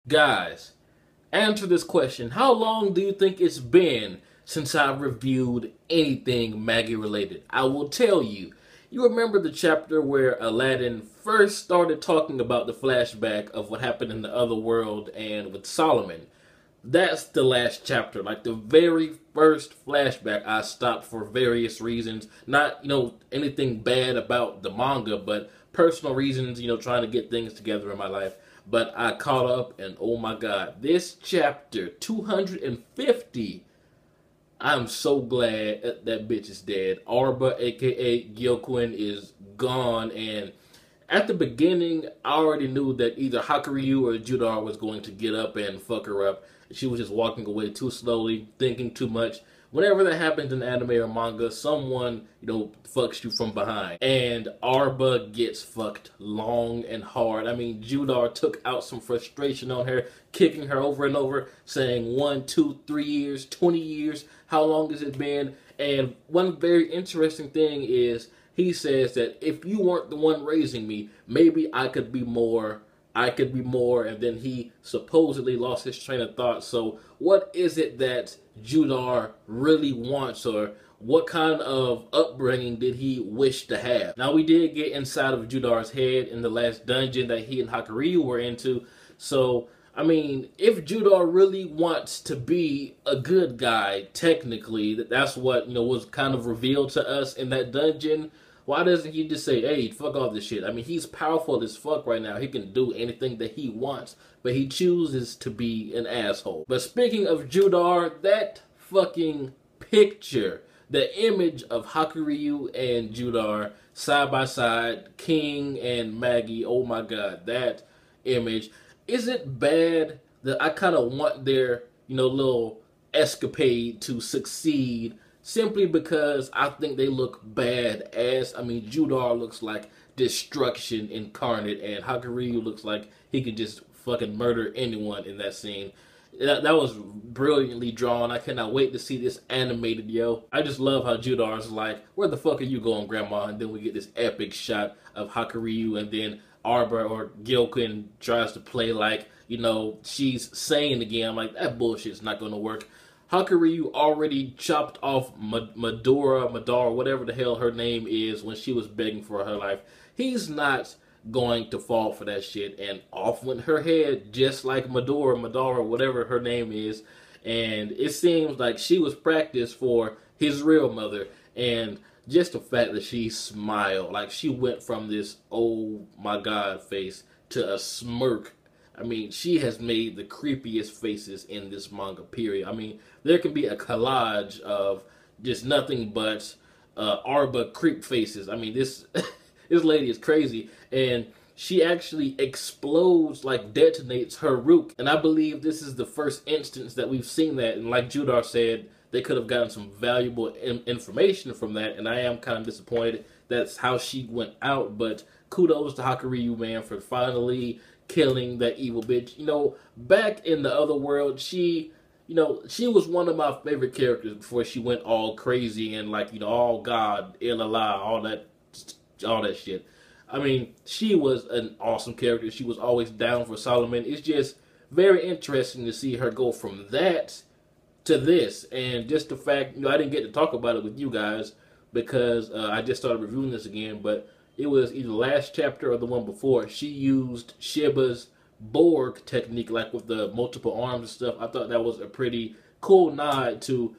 Guys, answer this question. How long do you think it's been since I reviewed anything Maggie related? I will tell you. You remember the chapter where Aladdin first started talking about the flashback of what happened in the other world and with Solomon? That's the last chapter. Like the very first flashback, I stopped for various reasons. Not, anything bad about the manga, but personal reasons, trying to get things together in my life. But I caught up, and oh my god, this chapter 250. I'm so glad that bitch is dead. Arba, aka Gyokuen, is gone, and at the beginning, I already knew that either Hakuryuu or Judar was going to get up and fuck her up. She was just walking away too slowly, thinking too much. Whenever that happens in anime or manga, someone, fucks you from behind. And Arba gets fucked long and hard. I mean, Judar took out some frustration on her, kicking her over and over, saying 1, 2, 3 years, 20 years, how long has it been? And one very interesting thing is, he says that if you weren't the one raising me, maybe I could be more. And then he supposedly lost his train of thought. So what is it that Judar really wants, or what kind of upbringing did he wish to have? Now, we did get inside of Judar's head in the last dungeon that he and Hakuryuu were into. So, I mean, if Judar really wants to be a good guy, technically, that's what, was kind of revealed to us in that dungeon. Why doesn't he just say, hey, fuck all this shit? I mean, he's powerful as fuck right now. He can do anything that he wants, but he chooses to be an asshole. But speaking of Judar, that fucking picture, the image of Hakuryuu and Judar side by side, King and Magi, oh my god, that image. Is it bad that I kind of want their, little escapade to succeed simply because I think they look badass? I mean, Judar looks like destruction incarnate, and Hakuryuu looks like he could just fucking murder anyone in that scene. That was brilliantly drawn. I cannot wait to see this animated, yo. I just love how Judar's like, where the fuck are you going, Grandma? And then we get this epic shot of Hakuryuu, and then Arba or Gyokuen tries to play like, she's sane again. I'm like, that bullshit's not going to work. Hakuryuu already chopped off Madara, whatever the hell her name is, when she was begging for her life. He's not going to fall for that shit, and off went her head, just like Madara, whatever her name is. And it seems like she was practiced for his real mother, and just the fact that she smiled, like she went from this oh my god face to a smirk. I mean, she has made the creepiest faces in this manga, period. I mean, there can be a collage of just nothing but Arba creep faces. I mean, this this lady is crazy, and she actually explodes, like detonates her rook. And I believe this is the first instance that we've seen that. And like Judar said, they could have gotten some valuable information from that, and I am kind of disappointed that's how she went out. But kudos to Hakuryuu, man, for finally killing that evil bitch. Back in the other world, she was one of my favorite characters before she went all crazy and like, all God, illallah, all that shit. I mean, she was an awesome character. She was always down for Solomon. It's just very interesting to see her go from that to this. And just the fact, I didn't get to talk about it with you guys because I just started reviewing this again, but it was either the last chapter or the one before. She used Shiba's Borg technique, like with the multiple arms and stuff. I thought that was a pretty cool nod to,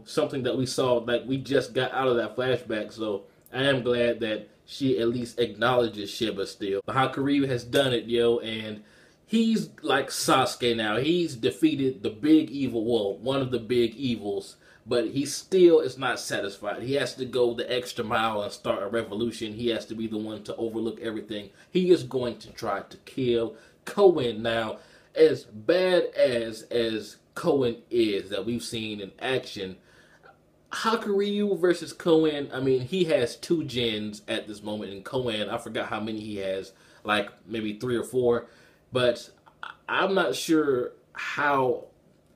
something that we saw, like we just got out of that flashback. So I am glad that she at least acknowledges Shiba still. But Hakuryuu has done it, yo, and he's like Sasuke now. He's defeated the big evil, well, one of the big evils, but he still is not satisfied. He has to go the extra mile and start a revolution. He has to be the one to overlook everything. He is going to try to kill Kouen. Now, as bad as Kouen is, that we've seen in action, Hakuryuu versus Kouen, I mean, he has 2 gens at this moment. In Kouen, I forgot how many he has, like maybe 3 or 4. But I'm not sure how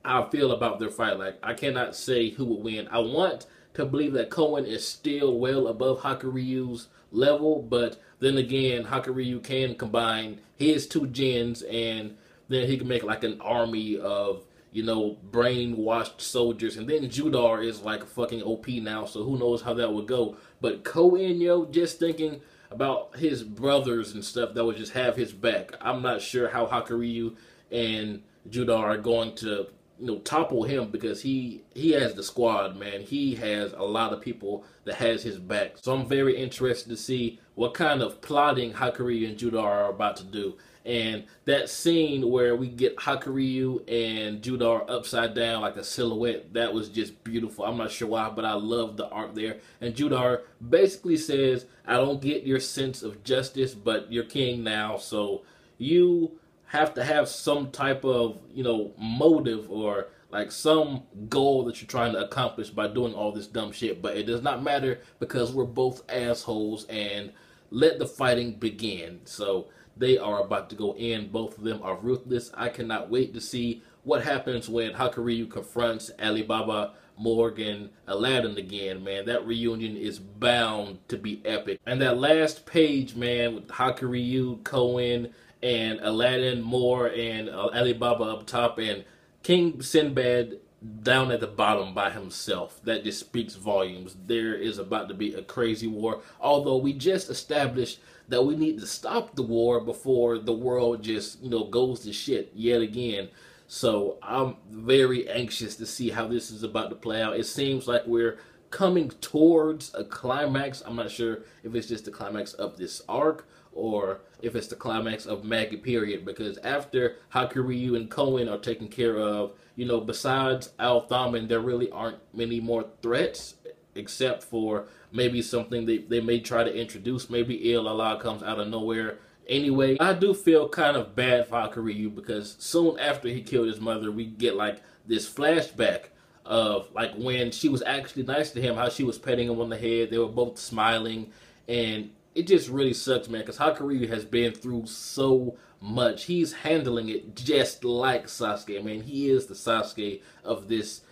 I feel about their fight. Like, I cannot say who will win. I want to believe that Kouen is still well above Hakuryuu's level, but then again, Hakuryuu can combine his 2 gens and then he can make like an army of, you know, brainwashed soldiers. And then Judar is like fucking OP now, so who knows how that would go. But Kouen, yo, just thinking about his brothers and stuff that would just have his back. I'm not sure how Hakuryuu and Judar are going to, you know, topple him, because he has the squad, man. He has a lot of people that has his back. So I'm very interested to see what kind of plotting Hakuryuu and Judar are about to do. And that scene where we get Hakuryuu and Judar upside down like a silhouette, that was just beautiful. I'm not sure why, but I love the art there. And Judar basically says, I don't get your sense of justice, but you're king now, so you have to have some type of, you know, motive or like some goal that you're trying to accomplish by doing all this dumb shit. But it does not matter, because we're both assholes, and let the fighting begin. So they are about to go in. Both of them are ruthless. I cannot wait to see what happens when Hakuryuu confronts Alibaba, Morgan, Aladdin again, man. That reunion is bound to be epic. And that last page, man, with Hakuryuu, Kouen, and Aladdin, Moore, and Alibaba up top, and King Sinbad down at the bottom by himself. That just speaks volumes. There is about to be a crazy war. Although we just established that we need to stop the war before the world just, you know, goes to shit yet again. So I'm very anxious to see how this is about to play out. It seems like we're coming towards a climax. I'm not sure if it's just the climax of this arc or if it's the climax of Magi period, because after Hakuryuu and Kouen are taken care of, you know, besides Al-Thaman, there really aren't many more threats, except for maybe something they may try to introduce. Maybe Il-Allah comes out of nowhere. Anyway, I do feel kind of bad for Hakuryuu, because soon after he killed his mother, we get like this flashback of like when she was actually nice to him, how she was petting him on the head. They were both smiling, and it just really sucks, man, because Hakuryuu has been through so much. He's handling it just like Sasuke, man. He is the Sasuke of this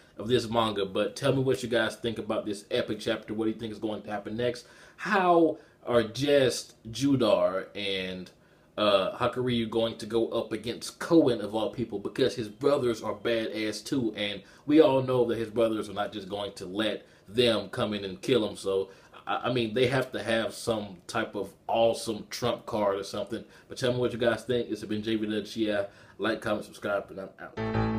manga. But tell me what you guys think about this epic chapter. What do you think is going to happen next? How are just Judar and Hakuryuu going to go up against Kouen of all people, because his brothers are badass too, and we all know that his brothers are not just going to let them come in and kill him. So I mean, they have to have some type of awesome trump card or something. But tell me what you guys think. It's been jbDAuchiha. Like, comment, subscribe, and I'm out.